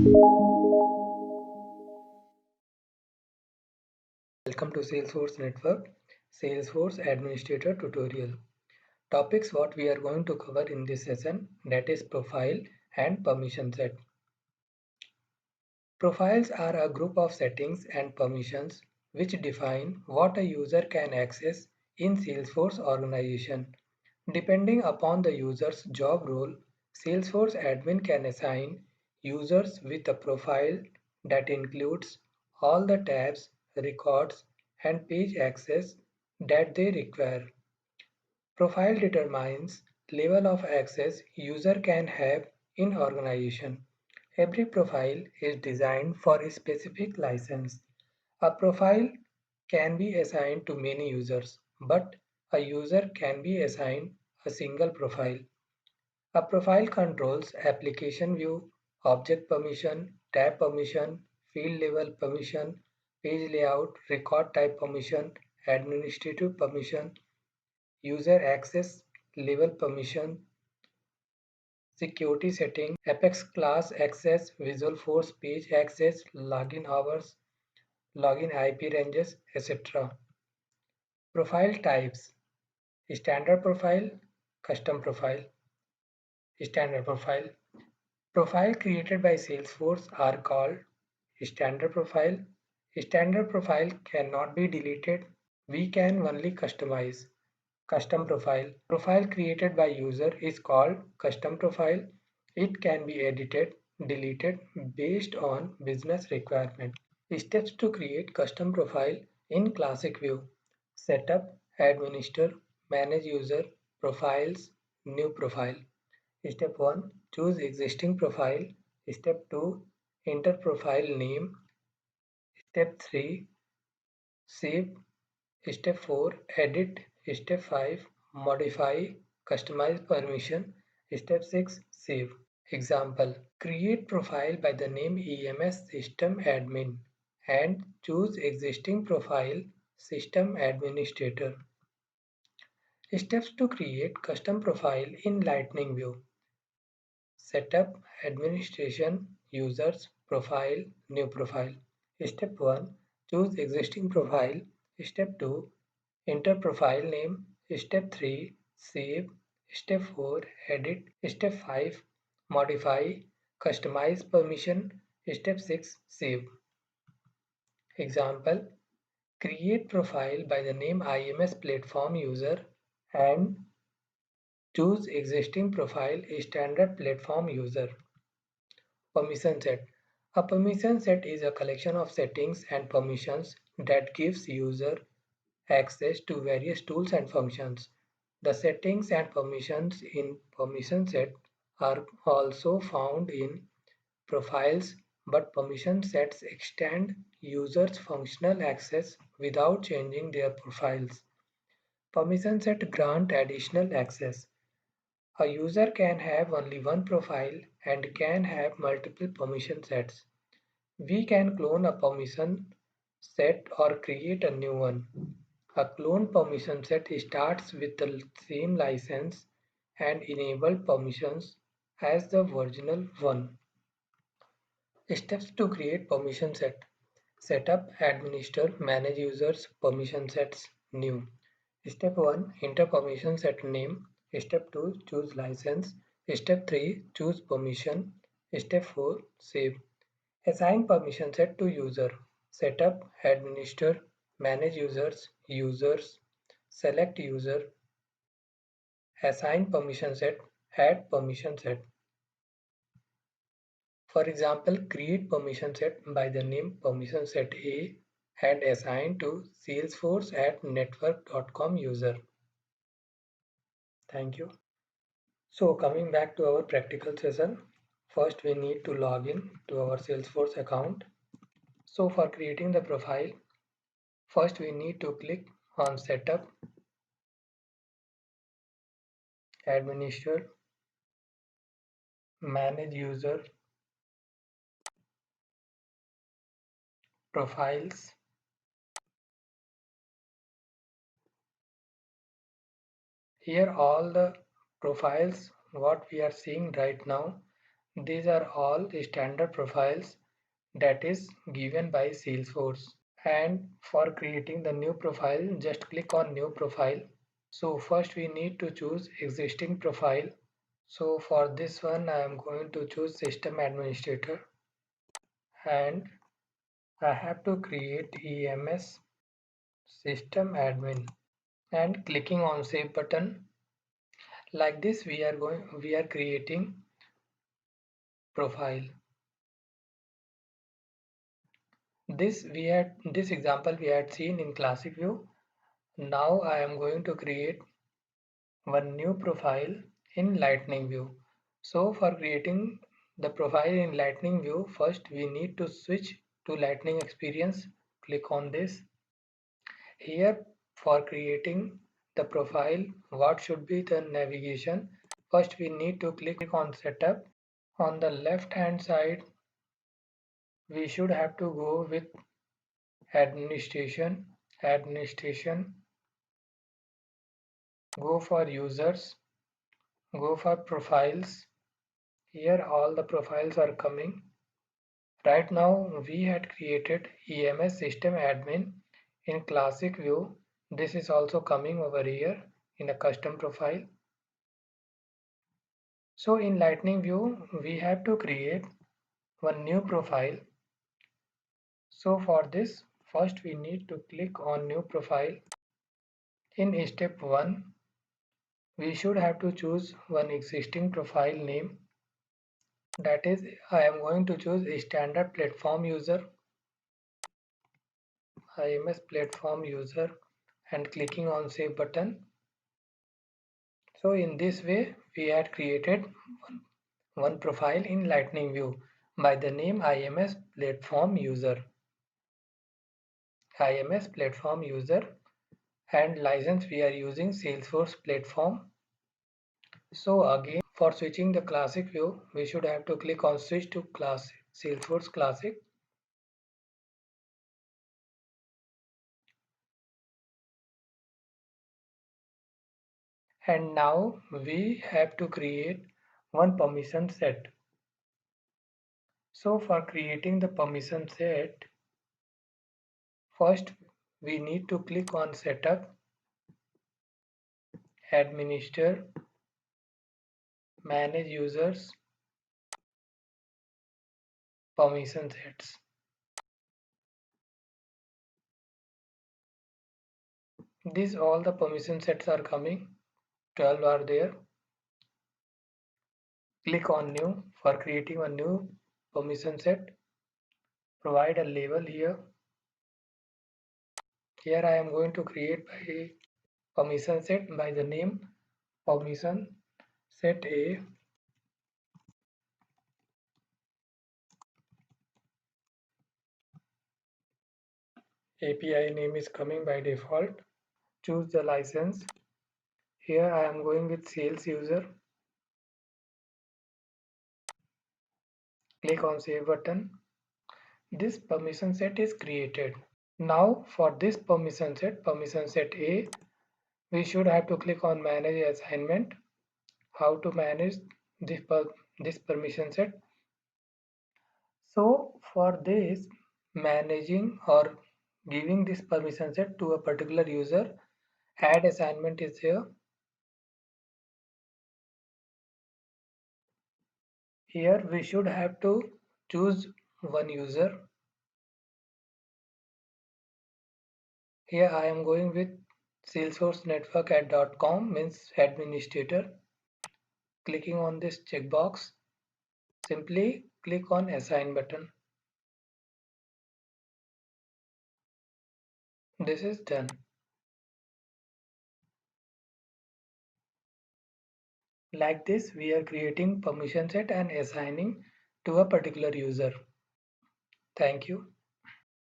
Welcome to Salesforce Network, Salesforce Administrator Tutorial. Topics what we are going to cover in this session, that is profile and permission set. Profiles are a group of settings and permissions which define what a user can access in Salesforce organization. Depending upon the user's job role, Salesforce admin can assign users with a profile that includes all the tabs, records, and page access that they require. Profile determines level of access user can have in organization. Every profile is designed for a specific license. A profile can be assigned to many users, but a user can be assigned a single profile. A profile controls application view, object permission, tab permission, field level permission, page layout, record type permission, administrative permission, user access level permission, security setting, Apex class access, Visual Force page access, login hours, login IP ranges, etc. Profile types: standard profile, custom profile. Standard profile. Profile created by Salesforce are called standard profile. Standard profile cannot be deleted. We can only customize. Custom profile. Profile created by user is called custom profile. It can be edited, deleted based on business requirement. Steps to create custom profile in classic view. Setup, administer, manage user, profiles, new profile. Step 1. Choose existing profile. Step 2. Enter profile name. Step 3. Save. Step 4. Edit. Step 5. Modify. Customize permission. Step 6. Save. Example. Create profile by the name EMS System Admin and choose existing profile System Administrator. Steps to create custom profile in Lightning View. Setup, administration, users, profile, new profile. Step 1. Choose existing profile. Step 2. Enter profile name. Step 3. Save. Step 4. Edit. Step 5. Modify. Customize permission. Step 6. Save. Example. Create profile by the name IMS platform user and choose existing profile standard platform user. Permission set. A permission set is a collection of settings and permissions that gives user access to various tools and functions. The settings and permissions in permission set are also found in profiles, but permission sets extend users' functional access without changing their profiles. Permission set grant additional access. A user can have only one profile and can have multiple permission sets. We can clone a permission set or create a new one. A clone permission set starts with the same license and enabled permissions as the original one. Steps to create permission set. Setup, administer, manage users, permission sets, new. Step 1. Enter permission set name. Step 2. Choose license. Step 3. Choose permission. Step 4. Save. Assign permission set to user. Setup, administer, manage users, select user, assign permission set, add permission set. For example, create permission set by the name permission set A and assign to salesforce@network.com user. Thank you. So coming back to our practical session, first we need to log in to our Salesforce account. So for creating the profile, first we need to click on setup, administer, manage user, profiles. Here all the profiles what we are seeing right now, These are all standard profiles that is given by Salesforce. And for creating the new profile, just click on new profile. So first we need to choose existing profile. So for this one I am going to choose system administrator, and I have to create EMS system admin and clicking on save button. Like this we are creating profile. This example we had seen in classic view. Now I am going to create one new profile in lightning view. So for creating the profile in lightning view, first we need to switch to lightning experience. Click on this. Here for creating the profile, what should be the navigation? First we need to click on setup. On the left hand side we should have to go with administration, go for users, go for profiles. Here all the profiles are coming. Right now we had created EMS system admin in classic view. This is also coming over here in a custom profile. So in lightning view we have to create one new profile. So for this first we need to click on new profile. In step 1 we should have to choose one existing profile name. That is, I am going to choose a standard platform user, IMS platform user, and clicking on save button. So in this way we had created one profile in lightning view by the name IMS platform user. IMS platform user, and license we are using Salesforce platform. So again for switching the classic view we should have to click on switch to classic Salesforce classic. And now we have to create one permission set. So for creating the permission set, first we need to click on setup, administer, manage users, permission sets. These all the permission sets are coming, 12 are there. Click on new for creating a new permission set. Provide a label here. Here I am going to create by permission set by the name permission set A. API name is coming by default. Choose the license. Here I am going with sales user. Click on save button. This permission set is created. Now for this permission set A, we should have to click on manage assignment. How to manage this permission set? So for this, managing or giving this permission set to a particular user, add assignment is here. Here we should have to choose one user. Here I am going with salesforcenetwork at .com means administrator. Clicking on this checkbox, simply click on assign button. This is done. Like this we are creating permission set and assigning to a particular user. Thank you.